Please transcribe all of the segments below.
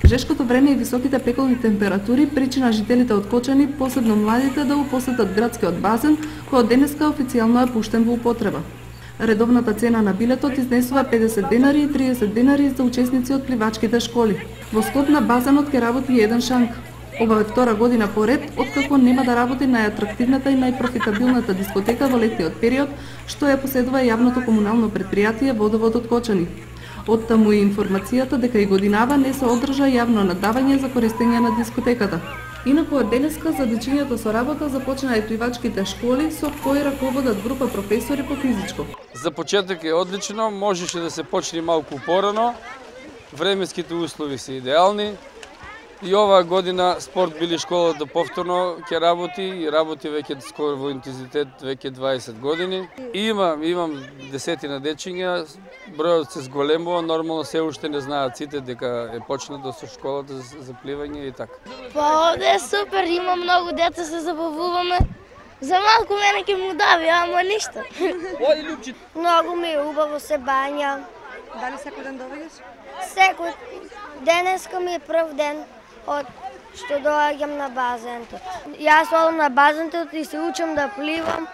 Тежешкото време и високите пеколни температури причина жителите од Кочани, посебно младите, да го посетат градскиот базен, кој од денеска официјално е пуштен во употреба. Редовната цена на билетот изнесува 50 денари и 30 денари за учесници од пливачките школи. Во склоп на базенот ќе работи еден шанк. Ова е втора година поред, откако нема да работи најатрактивната и најпрофитабилната дискотека во летниот период, што ја поседува јавното комунално предпријатие Водовод од Кочани. Оттаму и информацијата дека и годинава не се одржа јавно надавање за користење на дискотеката. Инаку од денеска за дечињата со работа започнаа и пливачките школи, со кои раководат група професори по физичко. За почеток е одлично, можеше да се почне малку порано, временските услови се идеални. И оваа година спорт били школата повторно ќе работи и работи веќе скоро во интензитет веќе 20 години. Имам десетина дечиња, бројот се зголемува, нормално се уште не знаат сите дека е почнато со школата за пливање и така. Па овде е супер, има многу деца, се забавуваме. За малку мене ќе му дави, ама ништо. Оди Лјупче. Многу ми е убаво, се бања. Дали секој ден доаѓаш? Секој. Денеска ми е прв ден од што доаѓам на базентот. Јас одам на базентот и се учам да пливам.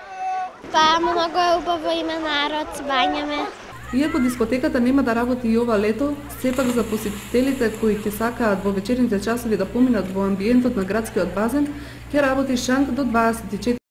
Па многу е убаво, има народ, бањаме. Иако дискотеката нема да работи и ова лето, сепак за посетителите кои ќе сакаат во вечерните часови да поминат во амбиентот на градскиот базен, ќе работи шанк до 24